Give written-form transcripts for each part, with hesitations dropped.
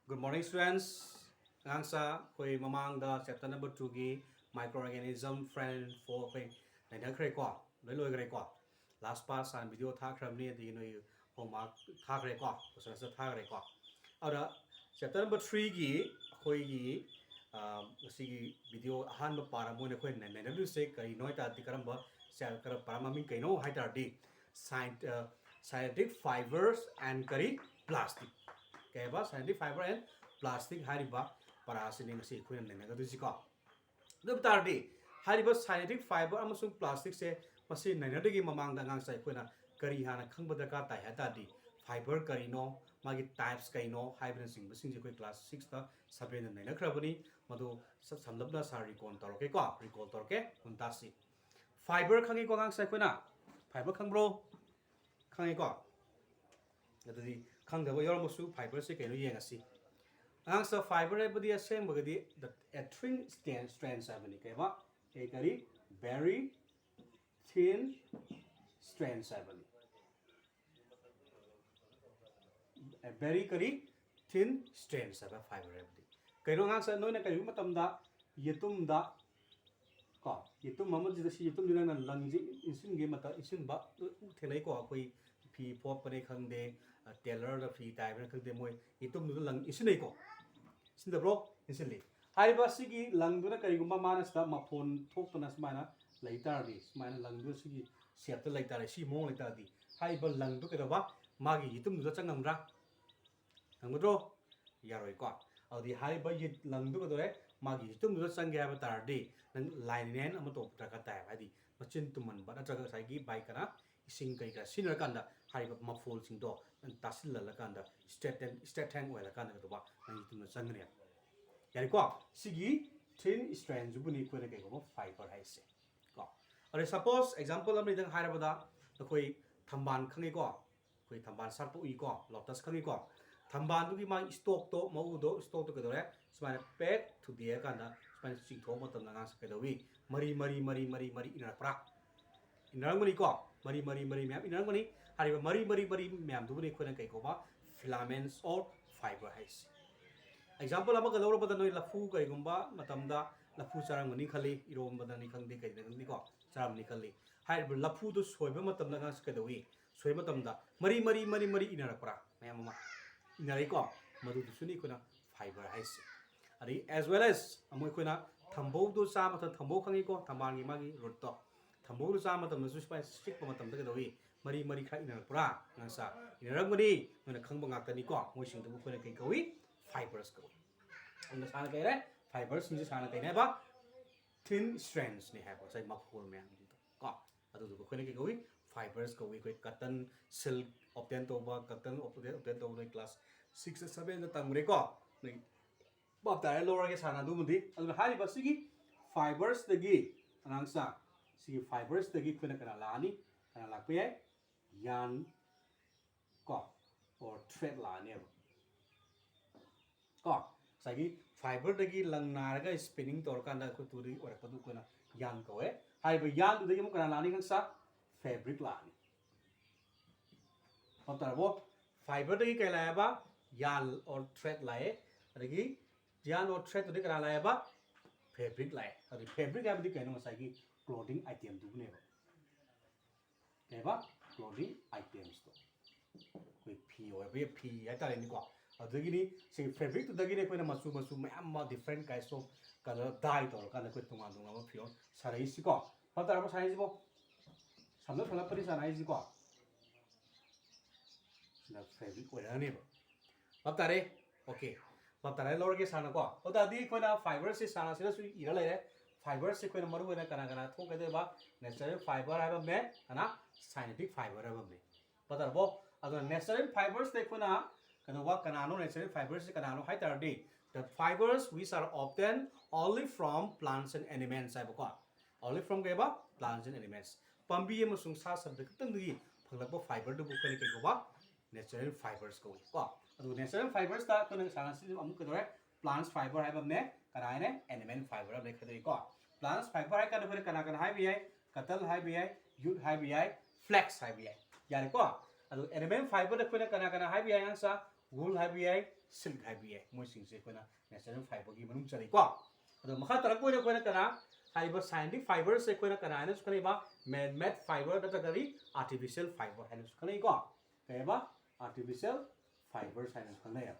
Good morning, students. Ngangsa koi mamang da chapter number 2 gi microorganism friend for koi nai na kre kwa loi kre kwa last pass an video tha khram ni di noi homework tha kre kwa so sa tha kre kwa ara chapter number 3 gi koi gi si gi video han ba para mo ne koi nai na lu se kai noi ta ti karam ba sa kar para ma min kai no hai ta di scientific fibers and kari plastic kaya scientific fiber and plastic hariba parasini ngasi khuna nena ga dusi ko dub tardi hariba scientific fiber amasung plastic se masi nena degi mamang da ngang sai khuna kari hana khangba da ka tai hata di fiber kari no magi types kai no hybrid sing sing je koi class 6 ta 7 na nena khrabani madu samlabna sa recall tor ke ko recall tor ke hunta si fiber khangi ko ngang sai khuna fiber khangbro khangi ko adudi khangdaba yormusu fiber se keno yengasi angsa fiber ebudi asem bagadi the thin strands abani kaiba ekari very thin strands abani a very kari thin strands aba fiber ebudi kaino angsa noina kari matamda yetumda ko yetum mamad jida si yetum dina na langji insin ge mata insin ba thenai ko koi phi pop pare khangde tailor da phi type na khangde moi itum nu lang isinai ko sin da bro insinli hai ba sigi lang du na kari gumba manas da ma phone thok to na smana laitar di smana lang du sigi sep ta laitar si mong laitar di hai ba lang du ke da ba magi itum nu da changam ra nang bro yaroi ko audi hai ba yit lang du ko dore magi itum nu da chang ga ba tar di nang line nen am to ta ka ta ba di machin tuman ba na tra sai gi bai kana ising kai ka sinner kanda hai ba ma phol sing do tasil la kanda state hang wala kanda to ba nang itum na chang ne yari ko sigi thin strands bu ni ko ne kai ko fiber hai se ko are suppose example am ni dang hai ba da to koi thamban khangi ko koi thamban sar pu i ko lotus khangi ko thamban du gi ma stock to mau do stock to ke do re smana pack to dia kanda smana sing tho ma tam na nga sa ke do wi mari ina pra inang mani ko mari map inang mani hari ba mari map du ni ko na kai ko ba filaments or fiber hai se example ama ka lawra badan noi lafu kai gumba matamda lafu charang mani khali irom badan ni khangde kai ni ko charam ni khali hai ba lafu du soiba matam na ngas ka dawi soi matamda mari ina pra mayam ma ina rai ko madu du suni ko na fiber hai se ari as well as amoi ko na thambo du sa ma thambo khangi ko thamang gi magi rot to thambo du sa matam na su spai stick pa matam da ka dawi mari kha ina pra ngasa ina rang mani na khang ba ngak ta ni ko moi sing du ko na kai kawi fibers ko ang sana kay re fibers ni sana kay ba thin strands ni have sai mapul me ang dito ko adu ko khone ke gawi fibers ko we ko cotton silk obtain to ba cotton obtain to no class 6 7 da tangre ko ni bab ta lower ke sana du mundi adu hari basigi fibers de gi anang sa si fibers de gi khone kana lani kana lakpe yan ko or thread la ne ko sagi fiber dagi lang naraga spinning tor kanda ko turi or padu ko na yan ko hai ba yan du dagi mo kana lani kan sa fabric lani hotar bo fiber dagi kai la ba yan or thread lai dagi yan or thread dagi kana la ba fabric lai adi fabric ga bi kai no sagi clothing item du ne ba clothing items to koi phi or be phi ya ta ni ko adugini sing fabric to dagine ko na masu mayam ma different kinds of color dye to kana ko tunga dunga ma fion sarai si ko patar ma sai bo samna thana pari sarai si ko na fabric ko na ne ba patare okay patare lor ke sana ko to da di ko na fiber se sana se su ira le fiber se ko na maru na kana thong ke de ba natural fiber ha ba me ana scientific fiber ha ba me patar bo adu natural fibers de ko na kanano natural fibers kanano high tardi the fibers which are obtained only from plants and animals ko only from keba plants and animals pambi amasung sa sabda kitang gi phanglakba fiber du ko ni ko ba natural fibers ko adu natural fibers ta ko nang sana si amu ko dore plants fiber hai bamne kana ne animal fiber ne khadri ko plants fiber hai kana hai bi hai katal hai bi hai yud hai bi hai flax hai bi hai yani ko adu animal fiber ko kana hai bi hai angsa wool hai bi hai silk है मोइसिंगसे कोना natural fibre की मनुंग चली को अदो मखा तरक कोना कोना कना हाइबा साइंटिफिक फाइबर से कोना कना है सुखने बा मैन मेड फाइबर दता करी आर्टिफिशियल फाइबर है सुखने को कहबा आर्टिफिशियल फाइबर है सुखने है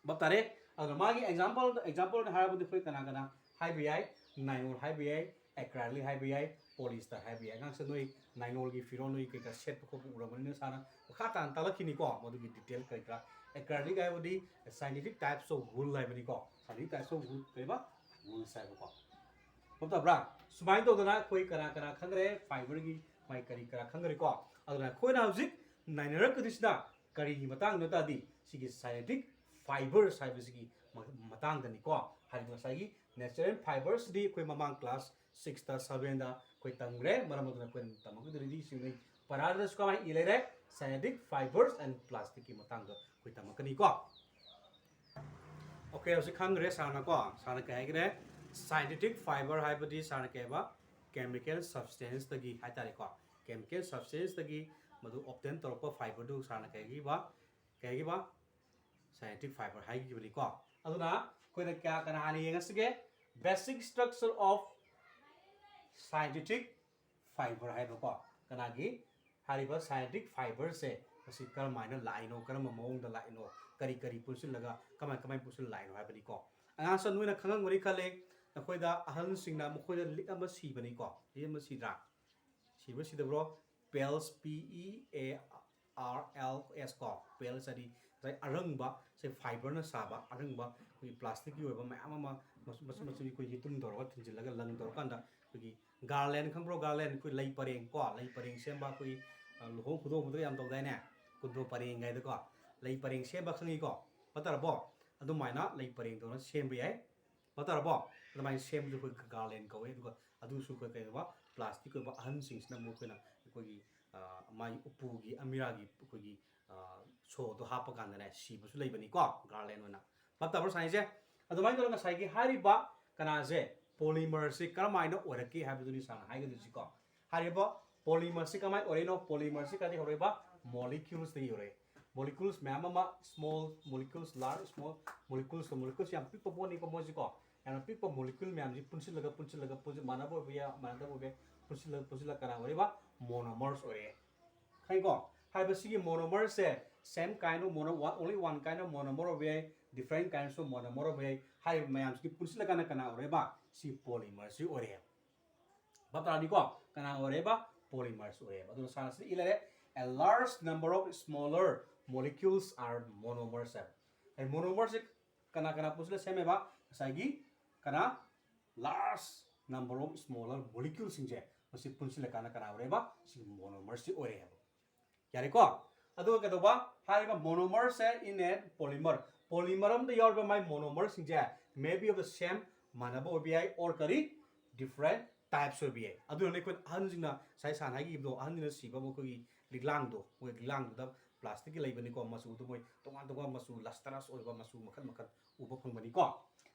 बब तारे अगर मागी एग्जांपल हारा बदि कोई कना कना हाई बीआई नाइनोल हाई बीआई एक्राइलिक हाई बीआई पॉलिस्टर हाई बीआई गांसे नोई नाइनोल की फिरोन नोई के का सेट को उरमन साना खाता तलखिनी को मधु की डिटेल करा एक्राइलिक है बदि साइंटिफिक टाइप्स ऑफ वूल है बदि को साइंटिफिक टाइप्स ऑफ वूल कहबा वूल साइब को बब तबरा सुमाइन तो दना कोई कना कना खंगरे फाइबर की माई करी करा खंगरे को अदना कोइना हजिक नाइनरक दिसना करी की मतंग नतादी सिगी साइंटिफिक फाइबर साइबसिगी मतंग दनी को हारि मसागी नेचुरल फाइबर्स दी कोई ममांग क्लास 6 ता 7 दा कोई तंगरे मरमदना कोई तमक दरी सिंगै परारदस को माई इलेरे साइंटिफिक फाइबर्स एंड प्लास्टिक की मतंग कोई तमकनी को ओके हसे खंगरे साना को साना कहगरे साइंटिफिक फाइबर हाइबदी साना कहबा केमिकल सब्सटेंस तगी हाइतारे को केमिकल सब्सटेंस तगी मधु ऑब्टेन तोरप फाइबर दु साना कहगिबा साइंटिफिक फाइबर हाइगिबनी को अदुना कोइना क्या कना हानि यंगसगे basic structure of scientific fiber हाइबो को कनागी हारिबा साइंटिफिक फाइबर से मसी करमाइना लाइनो करम मौंग दा लाइनो करी करी पुसिल लगा कमाई पुसिल लाइनो हाइबनी को अंगासन नुना खंगंग मरि खले नखोइदा अहल सिंगना मखोइदा लिक अमा सिबनी को ये मसिद्रा सिबो सिदब्रो पेल्स PEARLS को पेल्स अदि अरंगबा से फाइबर न साबा अरंगबा कोई प्लास्टिक की होबा मैम अमा मसु कोई हितुम दरवा थिंजिलगा लंग दर कांदा कोई गार्लैंड खंब्रो गार्लैंड कोई लई परेंग सेंबा कोई लुहो खुदो खुदो याम तौदाइने कुदो परेंग गाइद को लई परेंग सेंबा खंगी को पतरबो अदुमाइना लई परेंग तोना सेंबा याय पतरबो अदुमाइ सेंब दु कोई गार्लैंड कवे दुको अदुसु कोई कइबा प्लास्टिक को अहन सिंसना मु कोइना कोई माई उपुगी अमिरागी कोई सो तो हाप कांदने सिबसु लेबनी को गार्लैंड होना पतबर साइजे अदुमाइ तो नसाइगी हारिबा कनाजे पॉलीमर से करमाइना ओरकी हाबिदुनी सान हाइगदुसी को हारिबा पॉलीमर से कमाइ ओरेनो पॉलीमर से कदि होरेबा मॉलिक्यूल्स दि होरे मॉलिक्यूल्स मैम small molecules large small molecules याम पिक पोनी को मोजी को याम पिक मॉलिक्यूल मैम जी पुनसिलगा पुज मानबो बिया मानदबो बे पुनसिल कना होरेबा मोनोमर्स ओरे खाइको हाइबसिगी मोनोमर से same kind of only one kind of monomer of different kinds of monomer of high ma'am की पुनसिल कना ओरेबा सी पॉलीमर्स ओरे बतानी को कना ओरेबा पॉलीमर्स ओरेबा दो सानस इलेरे a large number of smaller molecules are monomers है monomers कना पुनसिल सेमेबा साइगी कना large number of smaller molecules इंजे मसी पुनसिल कना ओरेबा सी monomers ओरे है यारे को अदो कदोबा हारिबा मोनोमर से in a polymer um the यारबा माय मोनोमर सिंजे may be of the same मानबो ओबीआई और करी डिफरेंट टाइप्स ओबीआई अदो ने कोन अहनजिना साइ सानाइ गिबदो अहनजिना सिबा मो कोगी लिगलांग द प्लास्टिक की लेबनी को मसु दो मोय तोंगा मसु लस्टरस ओबा मसु मखन उबो फंगबनी को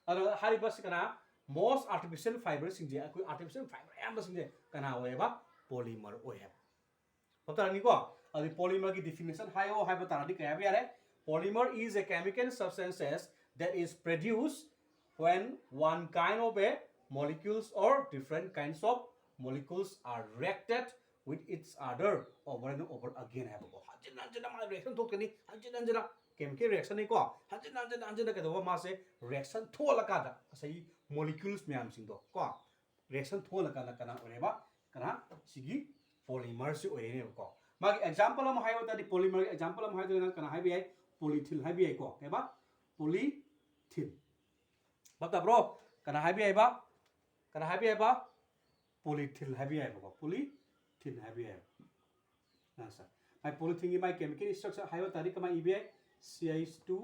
अदो हारिबा सिकना मोस्ट आर्टिफिशियल फाइबर सिंजे कोई आर्टिफिशियल फाइबर एम सिंजे कना ओएबा पॉलीमर ओए पतानी को the polymer की definition हायो हाय बताना क्या है यार polymer is a chemical substances that is produced when one kind of a molecules or different kinds of molecules are reacted with each other over and over again है वो हंजन मार reaction तो करनी हंजन chemical reaction नहीं को हंजन के दो मासे reaction थोड़ा लगा था सही molecules में हम सिंधो को reaction थोड़ा लगा ना करना उन्हें बा करना सिगी polymer से उन्हें ने को मागी एग्जांपल हम हायो तदी पॉलीमर एग्जांपल हम हायो कना हाइबी है पॉलीथिल हाइबी है को केबा पॉलीथिल बता ब्रो कना हाइबी है बा पॉलीथिल हाइबी है को पॉलीथिल हाइबी है आंसर माय पॉलीथिल की माय केमिकल स्ट्रक्चर हायो तदी कमा ईबी है CH2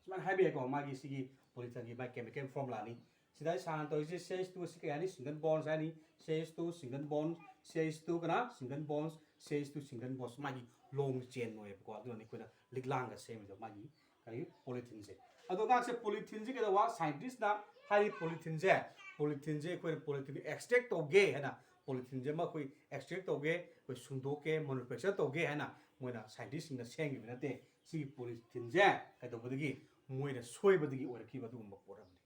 स्मान हाइबी है को मागी सिगी पॉलीथिल की माय केमिकल फॉर्मूला नी सिदाई सान तो इसे CH2 से क्या सिंगल बॉन्ड्स है नी CH2 सिंगल बॉन्ड CH2 कना single bonds CH2 single bonds मागी लॉन्ग चेन नो है को अदो ने कोना लिगलांग का सेम जो मागी करी पॉलीथिन से अदो गाक से पॉलीथिन से के वा साइंटिस्ट ना हाई पॉलीथिन से कोई पॉलीथिन एक्सट्रैक्ट तो गे है ना polythene je ma koi extract toge koi sungdo ke manufacture toge hai na moina scientist na seng gi na te si polythene je kai to bodagi moina soi bodagi ora ki badu ma poram ni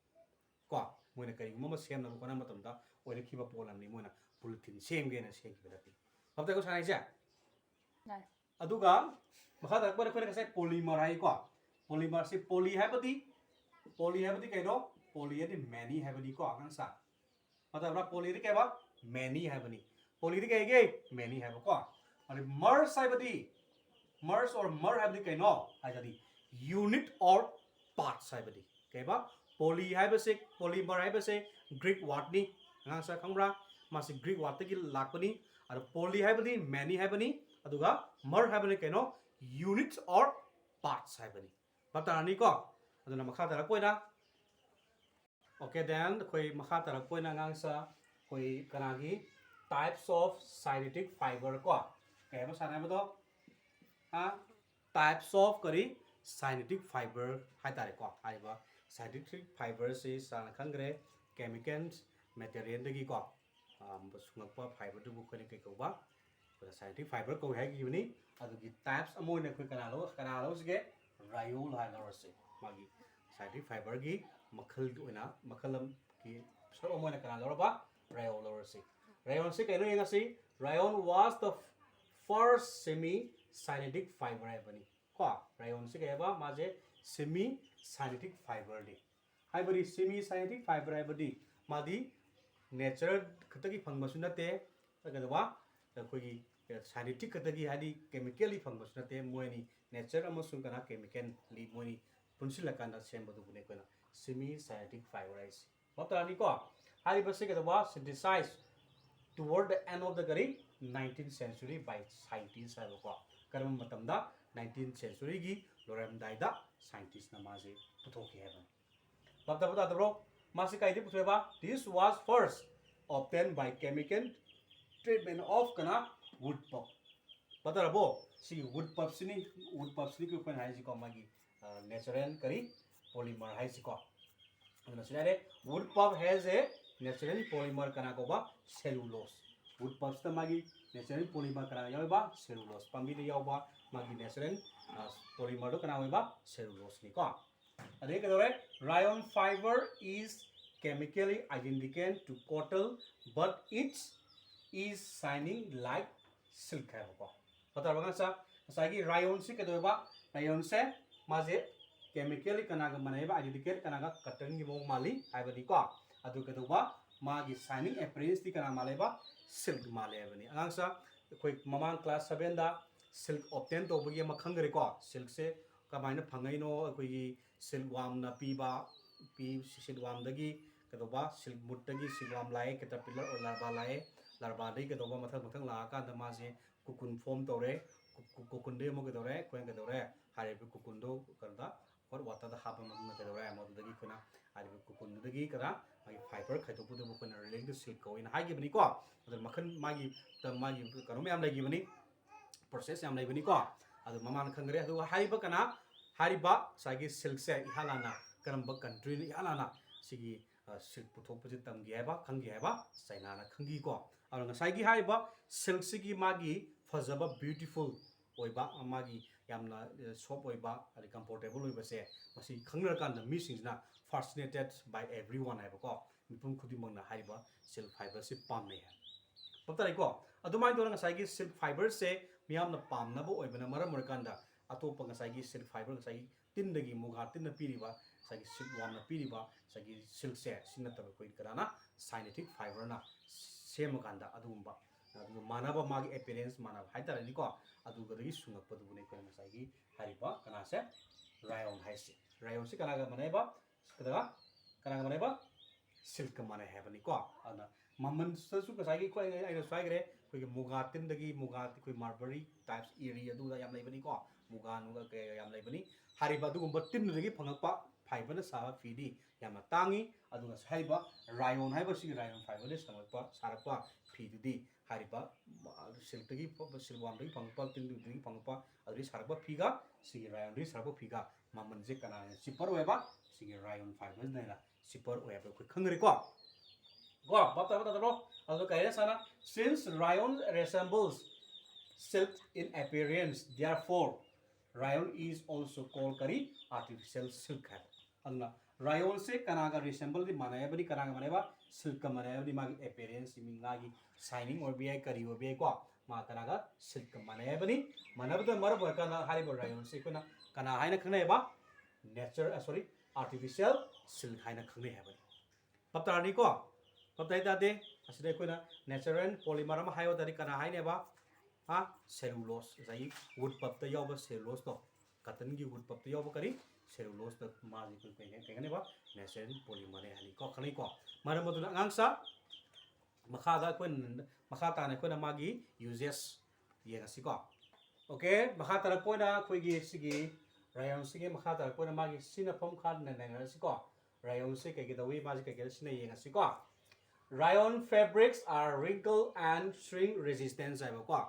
ko moina kai ma sem na ko na matam da ora ki ba polam ni moina polythene sem ge na seng gi na te habta ko sanai ja aduga makha da ko ko sai polymer hai ko polymer si poly hai badi kai do poly adi many hai badi ko ang sa मतलब पोली के बा many है बनी पोली के गे many है को अरे मर्स है बदी मर्स और मर है बदी कनो है जदी यूनिट और पार्ट्स है बदी के बा पोली है बसे पॉलीमर है बसे ग्रीक वर्ड नी ngang sa khangra masi Greek word की लाकनी और पोली है बदी मैनी है बनी अदुगा मर है बनी कनो यूनिट्स और पार्ट्स है बनी पता नहीं को अदुना मखा दरा Koyna Okay, then koi makha tarak koi na ngang sa koi kanagi types of synthetic fiber ko kaya ba sana ba to ha types of kari synthetic fiber hai tare ko hai ba synthetic fiber se sana khangre chemicals material dagi ko sungak pa fiber du ko ne kai ko ba synthetic fiber ko hai gi ni adu gi types amoi na koi kana lo se rayol hai na se magi synthetic fiber gi makhal oina makhalam ki so mo na kana lorba rayon lorsi rayon se kaino yenga si rayon was the first semi synthetic fiber bani ko rayon se kaya maje semi synthetic fiber di hai bari semi synthetic fiber hai badi madi nature khatagi phangma sunate agadawa khoi gi synthetic khatagi hadi chemically phangma sunate moini nature amasung kana chemical li moini punsil lakanda sembadu bune koina semi synthetic fiber is matrani ko hari base ke wa synthesized toward the end of the 19th century by scientists have ko karam matam da 19th century gi loram dai da scientists na maje puthoki heaven bata bro masi kai di putheba this was first obtained by chemical treatment of kana wood pulp bata rabo si wood pulp sini ko kan hai ji ko magi natural kari polymer hai si ko wood pulp has a natural polymer kana ko ba cellulose wood pulp sta magi natural polymer kana yaw ba cellulose pambi de yaw ba magi natural polymer do kana ba cellulose ni ko ade ke dore rayon fiber is chemically identical to cotton but it is shining like silk hai ko pata ba sa sagi rayon si ke dore ba rayon se maje chemically kanaga manaiba identical kanaga cotton gi mong mali haibani ko adu ke duba magi shining appearance ti kana maleba silk male bani angsa koi mamang class 7 da silk obtain to bagi makhang gre ko silk se kamaina phangai no koi gi silk worm na piba silk worm dagi ke duba silk mut dagi silk worm lai caterpillar or larva dai ke duba mathang la ka da ma se cocoon form tore cocoon de mo ke dore koi ke dore hare cocoon do kada और वाता दा हाबा मदुना के दौरा मदु दगी खुना आदि cocoon दगी करा मागी फाइबर खाइतो पुदो बुकुन रिलेट टू सिल्क को इन हागी बनी को अदर मखन मागी त मागी करो में आम लगी बनी प्रोसेस आम लगी बनी को अदर ममान खंगरे अदु हाइबा कना हारिबा सागी सिल्क से इहालाना करम ब कंट्री ने इहालाना सिगी सिल्क पुथोक पजि तंगी हैबा खंगी हैबा चाइना ना खंगी को और सागी हाइबा सिल्क सिगी मागी फजबा ब्यूटीफुल ओइबा मागी यामना सॉफ्ट ओइबा अरे कंफर्टेबल ओइबा से मसी खंगनर कान द मिसिंजना fascinated by everyone है को मिपुम खुदी मंगना हाइबा सिल्क फाइबर से पाम नहीं है पता नहीं को अदुमाइ दोना साइगी सिल्क फाइबर से मियामना पाम ना बो ओइबना मरम मरकांदा अतोप साइगी सिल्क फाइबर साइगी तिन दगी मुगा तिन न पीरिबा साइगी सिल्क वाम न पीरिबा साइगी सिल्क से सिन तब कोइ कराना साइनेटिक फाइबर ना सेम कांदा अदुम्बा अदु मानबा मागी अपीयरेंस मानबा हाइतारनि को अदु गदगी सुंगक पदु ने कोइ साइगी हारिबा कना से रायोन से कनागा मनेबा कदगा कनागा मनेबा सिल्क मने हेबनि को अना ममन ससु कसागी कोइ आइना स्वाइगरे कोइ मुगा तिन दगी मुगा कोइ मार्बरी टाइप्स एरी अदु याम लेबनि को मुगा नुगा के याम लेबनि हारिबा अदुगुम्बा तिन दगी फंगकपा फाइबर साबा फीदी याम तांगी अदुगा साइबा रायोन हाइबा सिग रायोन फाइबर संगकपा सारकपा फीदुदी हारिबा सिल्क दगी सिल्क वाम दगी फंगकपा तिन दगी फंगकपा अदुरी सारकपा फीगा सिग रायोन दगी सारकपा फीगा ममन जे कना सिपर वेबा सिग रायोन फाइबर नैला सिपर वेबा कोइ खंगरे को Go, bab ta bro. Also kaya sana since rayon resembles silk in appearance, therefore rayon is also called kari artificial silk hai. Aduna rayon se kanaga resemble di manaya bari kanaga maneba silk ka manaya bari magi appearance mingagi shining or bi kari or bi ko ma kanaga silk ka manaya bari manabda marab kana haribo rayon se kuna kana haina khne ba nature sorry artificial silk haina khne hai bari bab ta ni ko bab ta ta de aside kuna natural polymer ma hayo dari kana haine ba ha cellulose zai wood pulp ta yoba cellulose to cotton gi wood pulp ta yoba kari cellulose ta ma ji ko ke ne ba natural polymer hani ko khani ko mara mo tuna ngang sa makha da ko makha ta ne ko na magi uses ye ga si ko okay makha ta ko na ko gi sigi rayon sigi makha ta ko na magi sina phom khan na na si ko rayon se ke da wi ma ji ke sina ye ga si ko rayon fabrics are wrinkle and shrink resistant ai ba ko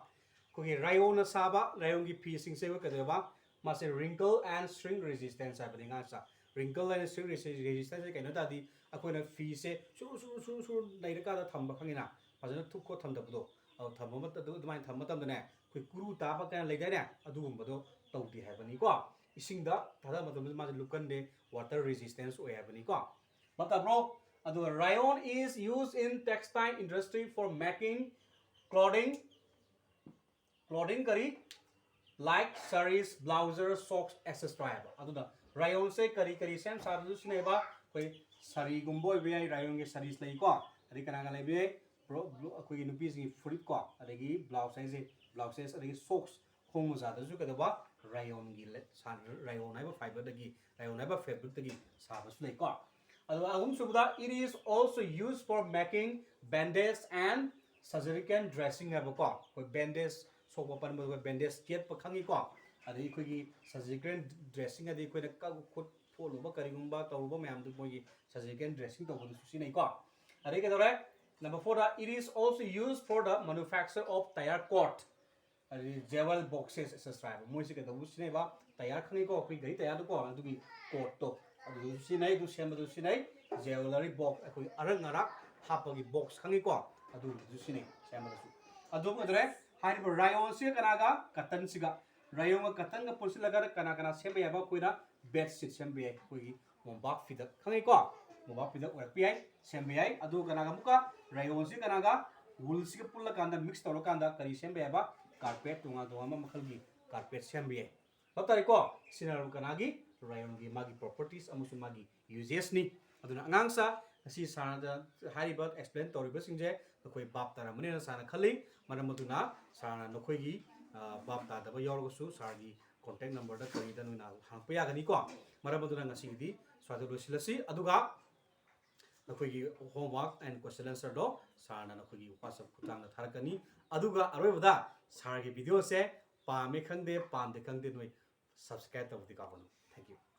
कोई रायोन साबा रायोन की पीसिंग से वो कहते बा मासे wrinkle and shrink resistance है बनिंगा सा wrinkle and shrink resistance है कहना तादी अकोई ना फी से शुरू नहीं रखा था थंबा खंगिना पाजन थुक को थंबा बदो और थंबा मत तो तुम्हारे थंबा तब ने कोई कुरु ताबा क्या ले जाए ना अदुगुम बदो तौती है बनी को इसिंग दा थादा मतलब मासे लुकन दे water resistance है बनी को मतलब bro अदु rayon is used in textile industry for making clothing kari like sarees blouses socks etc aduna rayon se kari sem sarju sine ba koi sari gumbo be ai rayon ge sarees lai ko ari kana ga lai be pro koi nupi si fruit ko adagi blouses adagi socks khong za da ju ka da ba rayon gi le san rayon ai ba fiber dagi rayon ai ba fabric dagi sa ba su lai ko adu agum subda it is also used for making bandage and surgical dressing hai ba ko koi bandage so pan mo bandage ket pa khangi ko adi khoi gi surgical dressing adi khoi na ka khut pholo ba kari gumba to ba myam du moi surgical dressing to bu su nei ko adi ke dore number 4 it is also used for the manufacture of tire cord adi jewel boxes etc moi se ke do su nei ba tire khangi ko khoi gai tire du ko adu gi cord to adu su nei du sem du su nei jewelry box khoi arang arak hap gi box khangi ko adu su nei sem du adu adore हाइब rayon से कनागा कतन सिगा रायोन कतन का police लगा कना कना से बे बा कोइना बेडशीट सेम बे कोई मोबाक फिद खंगे को मोबाक फिद और पीआई सेम बे आई अदु कनागा मुका रायोन से कनागा वुल से पुल्ला कांदा मिक्स तोरो कांदा करी सेम बे बा कारपेट तुंगा दुआ मखल की कारपेट सेम बे अब तारी को सिनारो कनागी रायोन की मागी प्रॉपर्टीज अमुसु मागी यूजेस नि अदुना अंगांसा asi sarana hariba explain toriba singje nokoi bab tara mune na sana khali mana muduna sarana nokoi gi bab ta da ba yorgo su sargi contact number da kari da nuina hang pa yagani ko mara muduna ngasi di swadu silasi aduga nokoi gi homework and question answer do sarana nokoi gi whatsapp khutang da tharakani aduga aroi bada sargi video se pa me khangde pam de khangde noi subscribe tabdi ka banu thank you